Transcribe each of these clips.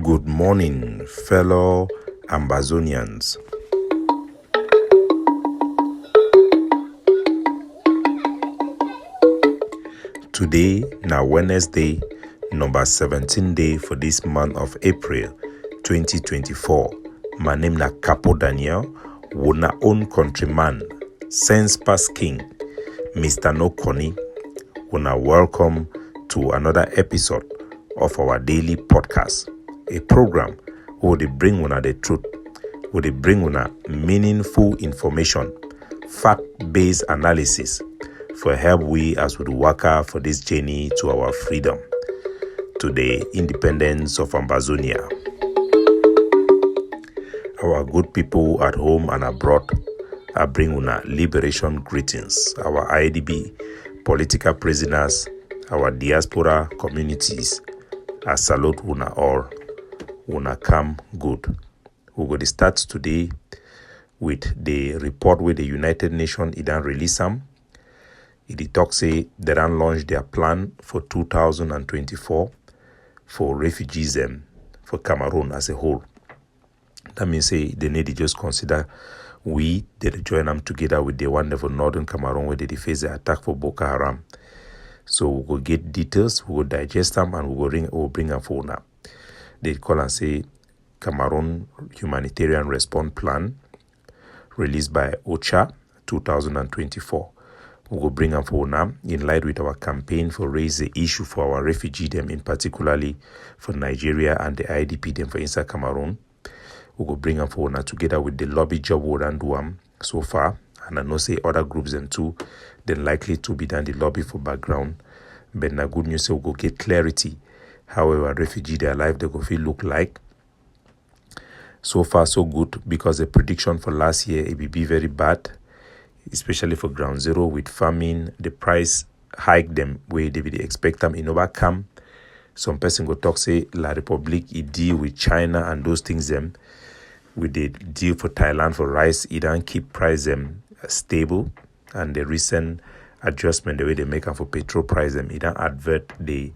Good morning, fellow Ambazonians. Today, na Wednesday, number 17 day for this month of April 2024. My name na Capo Daniel, wona own countryman, sense pass king, Mr. No Connie. Wona welcome to another episode of our daily podcast, a program where they bring una the truth, where they bring una meaningful information, fact-based analysis for help we as we work out for this journey to our freedom, to the independence of Ambazonia. Our good people at home and abroad, I bring una liberation greetings. Our IDB political prisoners, our diaspora communities, I salute una all. Una come good. We're going to start today with the report with the United Nations. It done release them. It talks say they done launch their plan for 2024 for refugees for Cameroon as a whole. That means say they need to just consider they join them together with the wonderful northern Cameroon where they face the attack for Boko Haram. So we will get details, we will digest them, and we will bring them for now. They call and say Cameroon Humanitarian Response Plan released by OCHA 2024. We will bring them for now in line with our campaign for raise the issue for our refugee them, in particularly for Nigeria and the IDP them for inside Cameroon. We will bring them for now together with the lobby job we done do so far. And I know say other groups them too, then likely to be done the lobby for background. But na good news, so we go get clarity how our refugee their life they go feel look like. So far so good, because the prediction for last year it will be very bad, especially for ground zero with famine, the price hike them where they will expect them in overcome. Some person go talk say La Republique it deal with China and those things them. With the deal for Thailand for rice, it don't keep price them stable, and the recent adjustment the way they make them for petrol price them, it don't advert the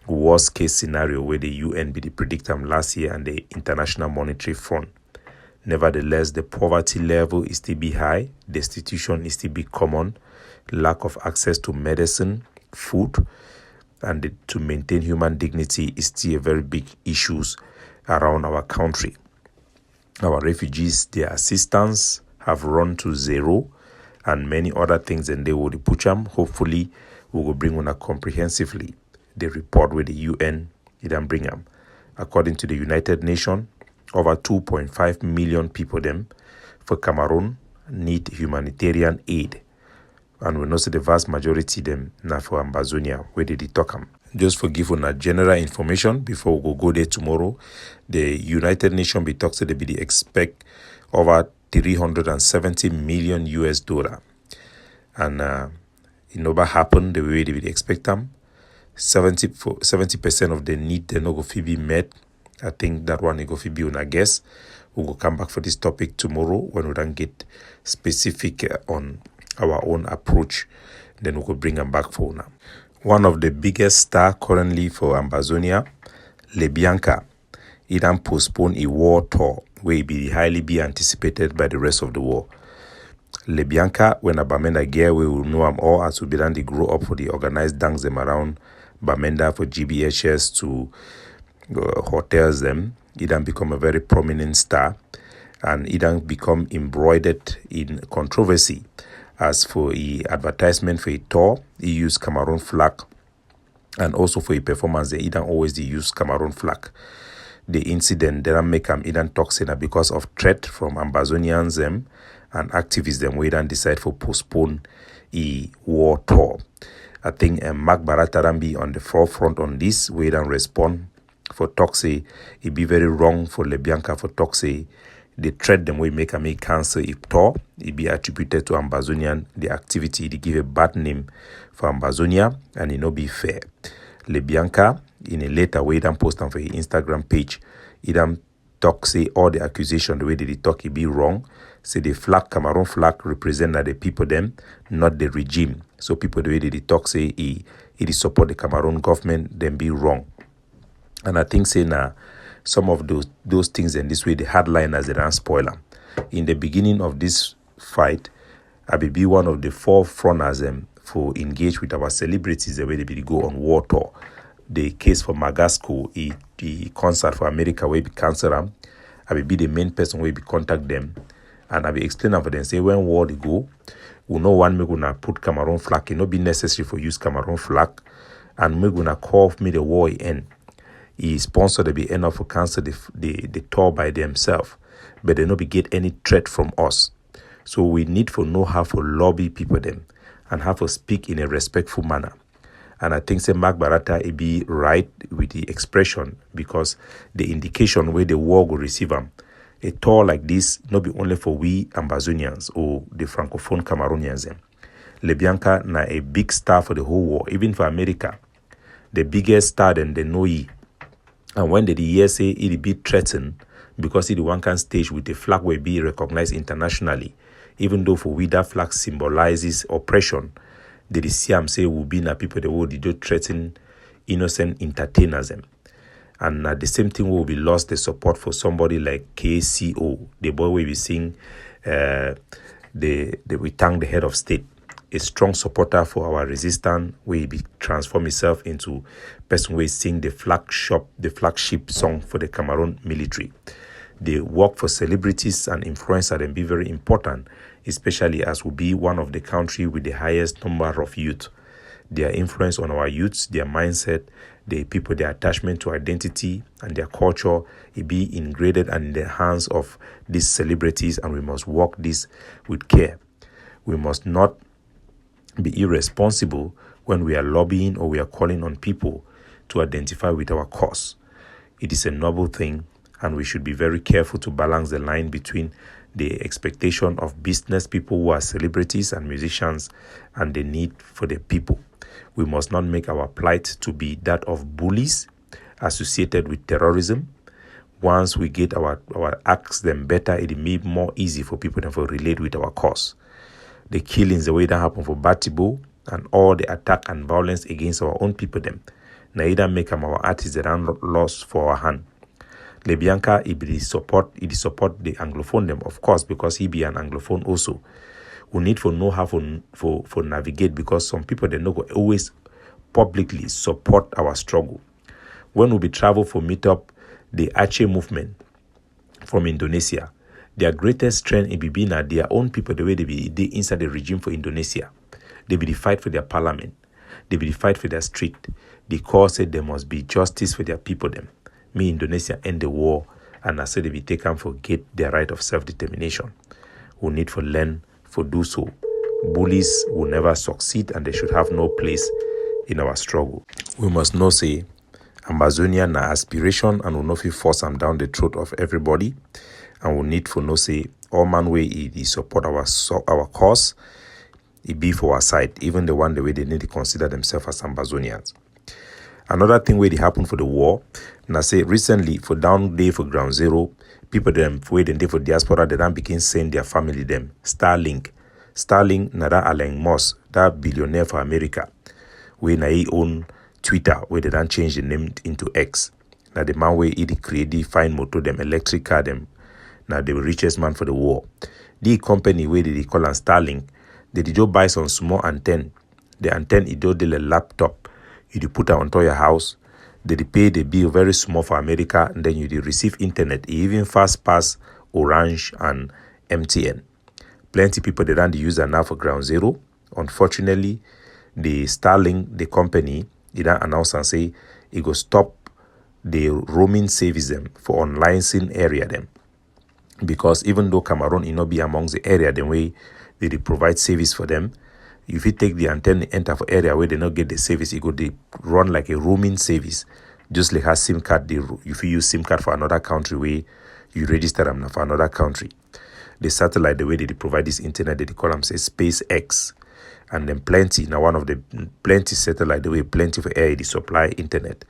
worst case scenario where the UN be the predict them last year and the International Monetary Fund. Nevertheless, the poverty level is still be high, destitution is still be common, lack of access to medicine, food, and to maintain human dignity is still a very big issues around our country. Our refugees, their assistance have run to zero, and many other things, and they will put them. Hopefully, we will bring on a comprehensively the report with the UN. It can bring them. According to the United Nations, over 2.5 million people them for Cameroon need humanitarian aid, and we know the vast majority them now for Ambazonia where they talk them. Just for give on a general information before we go there tomorrow, the United Nations be talks they be expect over 370 million US dollar, and it never happen the way they would expect them. 70% of the need they no go fit be met. I think that one go fit be on a guess. We will come back for this topic tomorrow when we don't get specific on our own approach. Then we will bring them back for now. One of the biggest star currently for Ambazonia, Bianca, it done postpone a war tour where it be highly be anticipated by the rest of the world. Bianca, when a Bamenda gear, we will know them all as we be done they grow up for the organized dance them around Bamenda for GBHS to hotels them. It done become a very prominent star, and it done become embroidered in controversy. As for a advertisement for a tour, he used Cameroon flag, and also for a performance, they don't always use Cameroon flag. The incident didn't make them toxic because of threat from Ambazonians and activists them. We don't decide for postpone a war tour. I think Mark Barataran be on the forefront on this. We don't respond for toxic. It be very wrong for Bianca for toxic. The threat them we make cancel if tour, it be attributed to Ambazonian. The activity they give a bad name for Ambazonia, and it no be fair. Bianca in a later way then post on for his Instagram page, it talk say all the accusation the way they talk it be wrong. Say the flag Cameroon flag represent that the people them, not the regime. So people the way they talk say it support the Cameroon government, then be wrong. And I think say now some of those things in this way, the hardliners, they don't spoil them. In the beginning of this fight, I will be one of the forefronters for engage with our celebrities the way they go on war tour. The case for Magasco, the concert for America where we cancel them, I will be the main person where we contact them, and I will explain them for them. Say when war they go, we know one me gonna put Cameroon flag. It not be necessary for use Cameroon flag, and me gonna call me the war end. He sponsored the end of cancel the tour by themselves, but they not be get any threat from us. So we need to know how to lobby people them and how to speak in a respectful manner. And I think say Mark Barata be right with the expression, because the indication where the war will receive them, a tour like this not be only for we Ambazonians or the Francophone Cameroonians. Bianca na a big star for the whole war, even for America. The biggest star than they know ye. And when the year say it be threatened, because it one can stage with the flag will be recognized internationally, even though for we that flag symbolizes oppression, the CM say will be na people the world they do threaten innocent entertainers them. And the same thing will be lost the support for somebody like KCO, the boy will be seeing we thank the head of state, a strong supporter for our resistance, will be transform himself into person will sing the flagship song for the Cameroon military. The work for celebrities and influencers and be very important, especially as we be one of the country with the highest number of youth. Their influence on our youths, their mindset, the people, their attachment to identity and their culture, it be ingraded and in the hands of these celebrities, and we must work this with care. We must not be irresponsible when we are lobbying or we are calling on people to identify with our cause. It is a noble thing, and we should be very careful to balance the line between the expectation of business people who are celebrities and musicians and the need for the people. We must not make our plight to be that of bullies associated with terrorism. Once we get our acts them better, it may be more easy for people to relate with our cause. The killings, the way that happened for Batibo, and all the attack and violence against our own people them, neither make them our artists that are lost for our hand. Bianca, it support the Anglophone them, of course, because he be an Anglophone also. We need to know how for navigate, because some people they not always publicly support our struggle. When we be travel for meet up the Aceh movement from Indonesia, their greatest strength in be na their own people, the way they inside the regime for Indonesia. They be the fight for their parliament. They be the fight for their street. The cause said there must be justice for their people them. Me Indonesia end the war, and I said they be taken for get their right of self-determination. We need to learn for do so. Bullies will never succeed, and they should have no place in our struggle. We must know say Ambazonia na aspiration, and will not force them down the throat of everybody. And we need to know say all man way it support our cause, it be for our side, even the one the way they need to consider themselves as Ambazonians. Another thing where it happened for the war, and I say recently for down day for ground zero, people them waiting day for diaspora, they don't begin send their family them Starlink na that Alain Moss, that billionaire for America, where na he own Twitter, where they don't change the name into X. Now the man where he create the fine motor them electric car them. Now the richest man for the war. The company where they call on Starlink, they did just buy some small antenna. The antenna is do the laptop. You put it onto your house. They pay the bill very small for America, and then you receive internet. It even fast pass Orange and MTN. Plenty people they don't use that now for ground zero. Unfortunately, the Starlink, the company, they don't announce and say it go stop the roaming service them for online scene area them. Because even though Cameroon will not be amongst the area, the way they provide service for them, if you take the antenna enter for area where they not get the service, it go they run like a roaming service, just like a SIM card. If you use SIM card for another country, where you register them for another country, the satellite the way they provide this internet, they call them say SpaceX, and then plenty now one of the plenty satellite the way plenty for air they supply internet.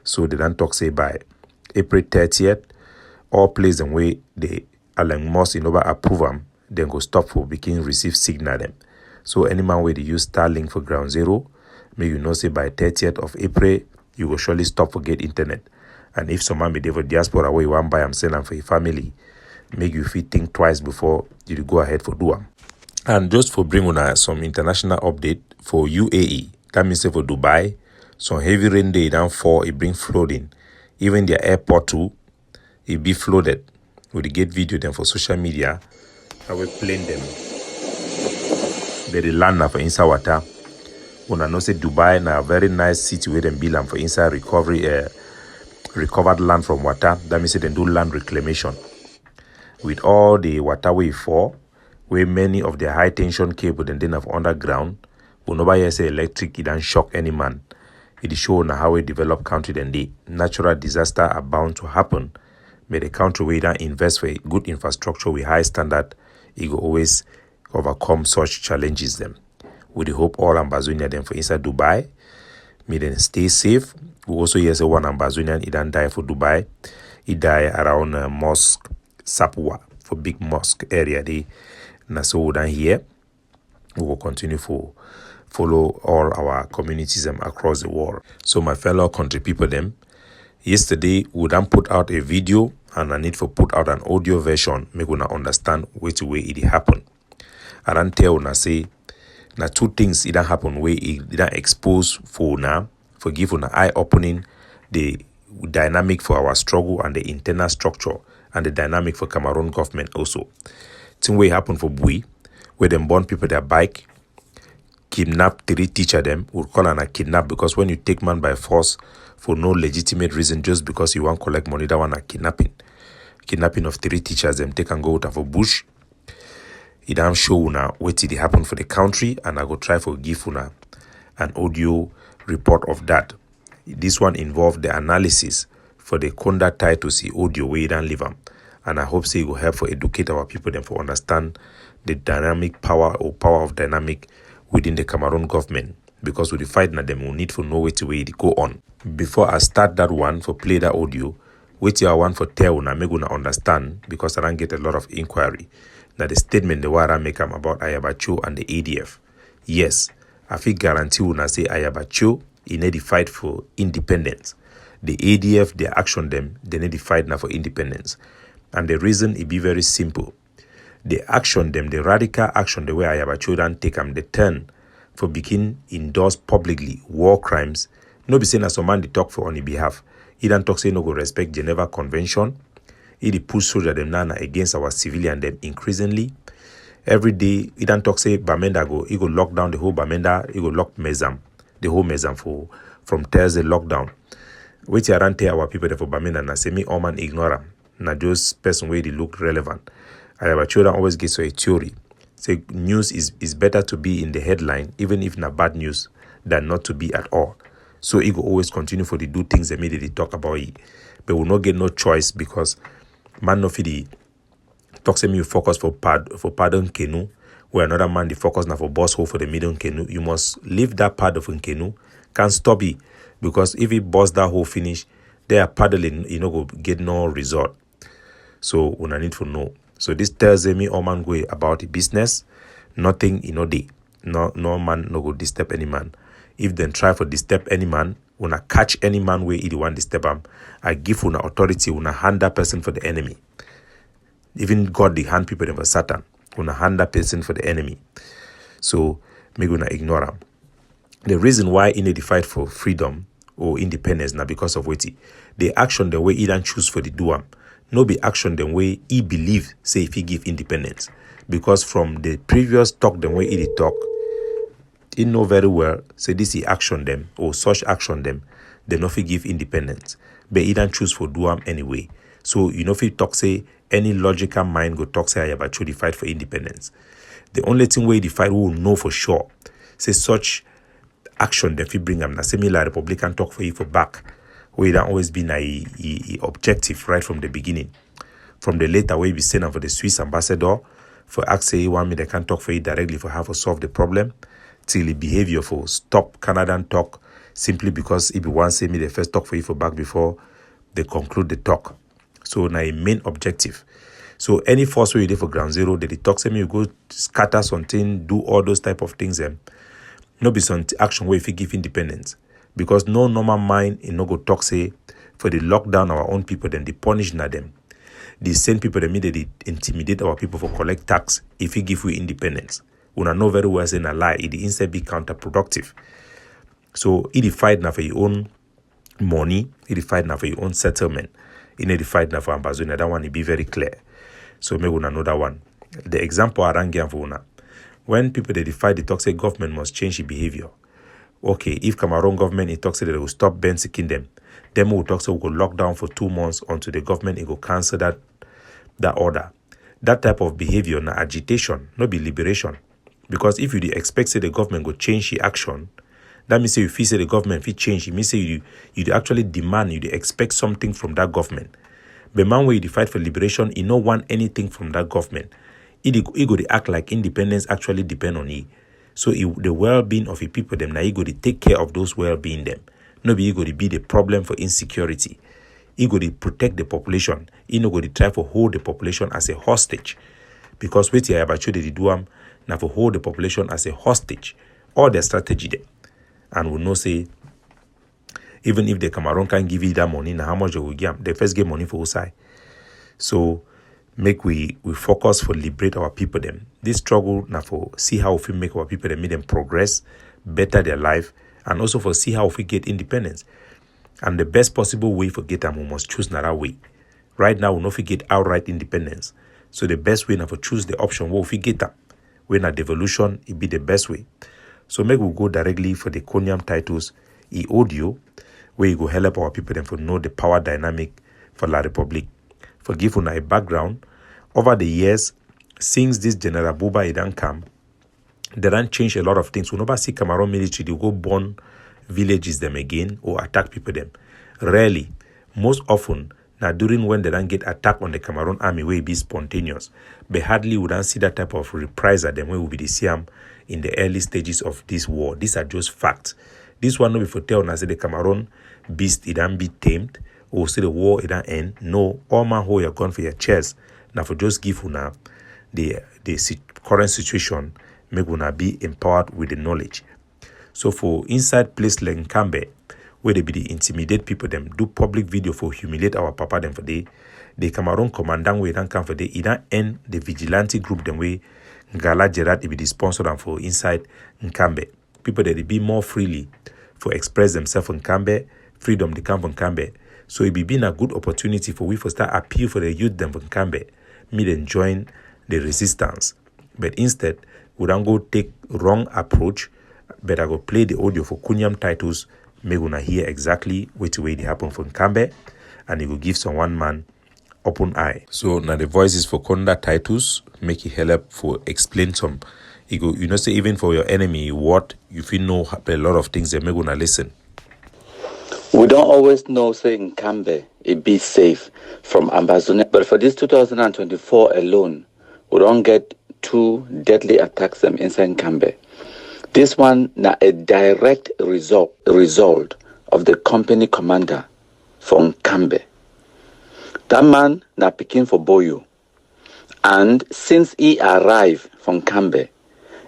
So they don't talk say by April 30th, all place and way the Alain Moss in over approve them, then go stop for begin receive signal them. So any man where they use Starlink for ground zero, may you know say by 30th of April, you will surely stop for get internet. And if some man be there for diaspora where you want buy am sell am for your family, make you fit think twice before you go ahead for do am. And just for bring on some international update for UAE, that means say for Dubai, some heavy rain day down fall, it bring flooding. Even their airport too, it be flooded. We get video them for social media. I will plane them. They land now for inside water. When I know say Dubai na a very nice city where them build them for inside recovered land from water. That means they do land reclamation. With all the waterway fall, where many of the high tension cable then have underground, but nobody say electric, it don't shock any man. It is show now how we develop country then the natural disaster are bound to happen. But the country where don't invest for good infrastructure with high standard, it will always overcome such challenges them. We hope all Ambazonian them for inside Dubai, may then stay safe. We also hear say one Ambazonian, he don't die for Dubai. He die around Mosque Sapua, for big mosque area. And so down here, we will continue to follow all our communities across the world. So my fellow country people them, yesterday we done put out a video and I need to put out an audio version, make una understand which way it happen. I don't tell una say, na two things it don't happen where it don't expose for now, for give una eye opening the dynamic for our struggle and the internal structure and the dynamic for Cameroon government also. Thing way happen for Bui, where them born people their bike, kidnap 3 teacher them, would call an a kidnap because when you take man by force for no legitimate reason just because you want collect money, that one a kidnapping. Kidnapping of 3 teachers them take and go out for bush. It don't show una what did happen for the country and I go try for give una an audio report of that. This one involved the analysis for the kunda Titus audio where you don't leave them. And I hope say it will help for educate our people then for understand the dynamic power of dynamic within the Cameroon government. Because with the fight na them, we need to know which way it go on. Before I start that one for play that audio, which I want for tell una make una understand because I don't get a lot of inquiry. Now the statement the Wara make am about Ayabacho and the ADF. Yes, I feel guarantee una say Ayabacho in the fight for independence. The ADF, they action them, they need to fight now for independence. And the reason it be very simple. The action them, the radical action, the way Ayabacho don't take them, the turn for begin endorse publicly war crimes. No be saying as some man they talk for on his behalf. He don't talk say no go respect Geneva Convention. He push soldier them now against our civilian them increasingly. Every day, he don't talk say Bamenda go, he go lock down the whole Bamenda, he go lock Mezam, the whole Mezam from Thursday lockdown. Which I don't tell our people there for Bamenda na say me all man ignore them. Na just person where they look relevant. I have a children always get so a theory. Say news is better to be in the headline, even if not bad news, than not to be at all. So he go always continue for the do things immediately talk about it. But will not get no choice because man no fidi talk say me you focus for pardon canoe, where another man the focus now for boss hole for the middle canoe. You must leave that part of canoe, can't stop it. Because if he boss that whole finish, they are paddling, go get no result. So when I need to know. So this tells me all man go about the business, nothing day. No man no go disturb any man. If then try for disturb any man, when I catch any man where he want disturb him, I give una authority, una hand that person for the enemy. Even God the hand people for Satan, una hand that person for the enemy. So me gonna ignore him. The reason why in the fight for freedom or independence now because of what the action the way he don't choose for the doam. No be action the way he believe say if he give independence. Because from the previous talk the way he talk, he know very well say this is action them or such action them, they no fit give independence. But he don't choose for doam anyway. So if he talk say any logical mind go talk say I have actually fight for independence. The only thing where the fight will know for sure say such action that we bring them na similar Republican talk for you for back. Where it always been a objective right from the beginning. From the later way we send them for the Swiss ambassador for ask say want me they can talk for you directly for how to solve the problem till the behavior for stop Canadian talk simply because if you want say me the first talk for you for back before they conclude the talk. So now a main objective. So any force where you do for ground zero, they talk say me you go scatter something, do all those type of things no be some action where if you give independence. Because no normal mind no go talk say for the lockdown our own people, then they punish na them. The same people that they intimidate our people for collect tax if we give we independence. Una know very well saying a lie, it instead be counterproductive. So it fight now for your own money, it fight now for your own settlement, it fight now for Ambazonia. That one it be very clear. So maybe una know that one. The example I ran for una. When people they fight, they talk say government must change its behavior. Okay, if Cameroon government it talks say they will stop Ben seeking them will talk say we will lock down for 2 months until the government it will cancel that order. That type of behavior na agitation, not be liberation. Because if you expect say the government will change the action, that means say you feel say the government will change. It means say you actually demand, you expect something from that government. But man where you fight for liberation, you don't want anything from that government. It go to act like independence actually depend on it. So the well-being of the people, them now you go to take care of those well-being them. Not be you go to be the problem for insecurity. You go to protect the population. You know go to try to hold the population as a hostage. Because what you about they do now for hold the population as a hostage. All their strategy there. And we know say even if the Cameroon can give you that money, now how much they will give them? They first get money for outside. So make we focus for liberate our people them. This struggle now for see how we make our people them make them progress, better their life, and also for see how we get independence. And the best possible way for get them, we must choose another way. Right now, we not get outright independence. So the best way now for choose the option where we get them. When a devolution, it be the best way. So make we go directly for the Conium Titus audio, where you go help our people them for know the power dynamic for La Republique. For give una a background, over the years, since this General Buba Idan come, they don't change a lot of things. We never see Cameroon military, they go burn villages them again or attack people them. Rarely. Most often, now during when they don't get attack on the Cameroon army, where it be spontaneous. But hardly we don't see that type of reprisal them where we be the same in the early stages of this war. These are just facts. This one no before tell us the Cameroon beast it don't be tamed or say the war it don't end. No, all man hold your gun for your chest. Now for just give una the current situation, make una be empowered with the knowledge. So for inside place like Nkambe, where they be the intimidate people them, do public video for humiliate our papa them for the Cameroon commandant way don't come for it don't end the vigilante group them way Ngala Gerard it be the sponsor them for inside Nkambe. People that they be more freely for express themselves in Nkambe, freedom they come from Nkambe. So it be been a good opportunity for we for start appeal for the youth them from Nkambe, me then join the resistance. But instead, we don't go take wrong approach, but I go play the audio for Kunyam Titus, me gonna hear exactly which way they happen from Nkambe, and it will give some one man open eye. So now the voice is for Kunda Titus, make it help for explain some. You go, you know, say even for your enemy, what you feel know a lot of things that me gonna listen. We don't always know, say in Nkambe, it be safe from Ambazonia. But for this 2024 alone, we don't get 2 deadly attacks them inside Nkambe. This one na a direct result of the company commander from Nkambe. That man na picking for Boyo. And since he arrived from Nkambe,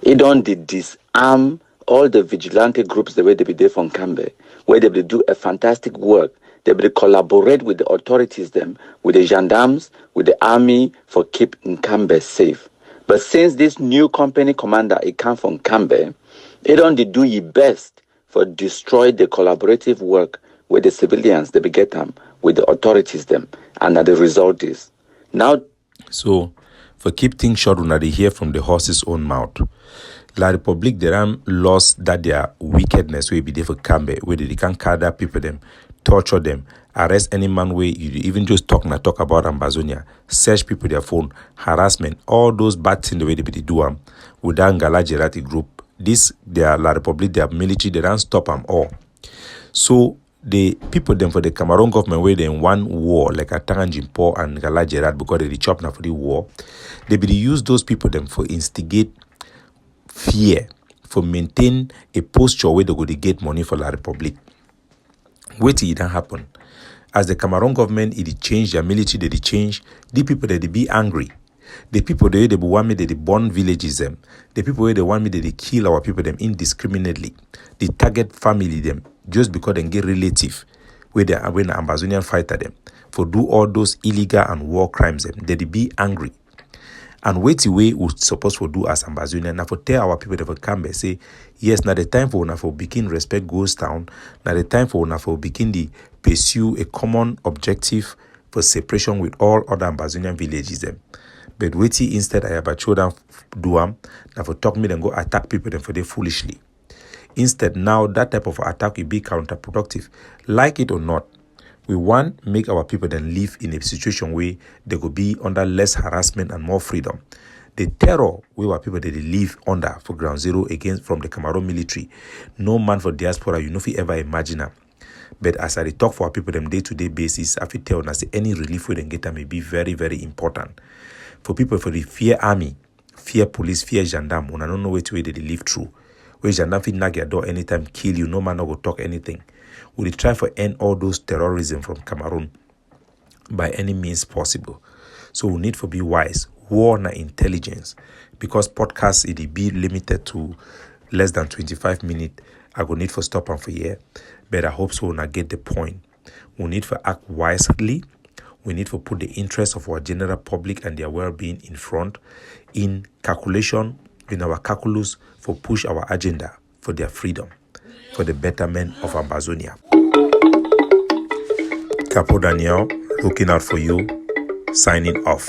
he don't disarm all the vigilante groups the way they be there from Nkambe, where they will do a fantastic work. They will collaborate with the authorities, them, with the gendarmes, with the army for keep Nkambe safe. But since this new company commander, he come from Nkambe, he don't do his best for destroy the collaborative work with the civilians, they get them, with the authorities, them. And the result is, now... So, for keep things short, when they hear from the horse's own mouth, La Republique, they ram lost that their wickedness will be there for Nkambe, where they can gather people them, torture them, arrest any man where you even just talk about Ambazonia, search people their phone, harassment, all those bad things the way they do them with that Ngala Gerati group. This their La Republique, their military, they don't stop them all. So the people them for the Cameroon government where they in one war like a Tanganjimpo and Ngala Gerard because they chop now for the war, they be use those people them for instigate fear, for maintain a posture where they go to get money for La Republique. Wait till it don't happen. As the Cameroon government, it change their military, they change. The people that they be angry. The people they want me that they burn villages them. The people where they want me that they kill our people them indiscriminately. They target family them just because they get relative when the Ambazonian fighter them for do all those illegal and war crimes them, they be angry. And wait the way we supposed to do as Ambazonian. Now for tell our people that for come and say, yes, now the time for for begin respect goes down. Now the time for begin the pursue a common objective for separation with all other Ambazonian villages them. But wait instead I have a children do now for talk me then go attack people then for they foolishly. Instead, now that type of attack will be counterproductive. Like it or not, we want make our people then live in a situation where they could be under less harassment and more freedom. The terror where our people they live under for ground zero against from the Cameroon military, no man for diaspora you know if you ever imagine them. But as I talk for our people them day-to-day basis, I feel tell us any relief we then get may be very, very important. For people for the fear army, fear police, fear gendarme, when I don't know which way they live through. Where gendarme fit knock your door anytime, kill you, no man not go talk anything. We try for end all those terrorism from Cameroon by any means possible. So we need to be wise, war na intelligence. Because podcast it be limited to less than 25 minutes. I go need for stop and for here. But I hope so when I get the point. We need to act wisely. We need to put the interests of our general public and their well-being in front, in calculation, in our calculus for push our agenda for their freedom, for the betterment of Ambazonia. Capo Daniel, looking out for you, signing off.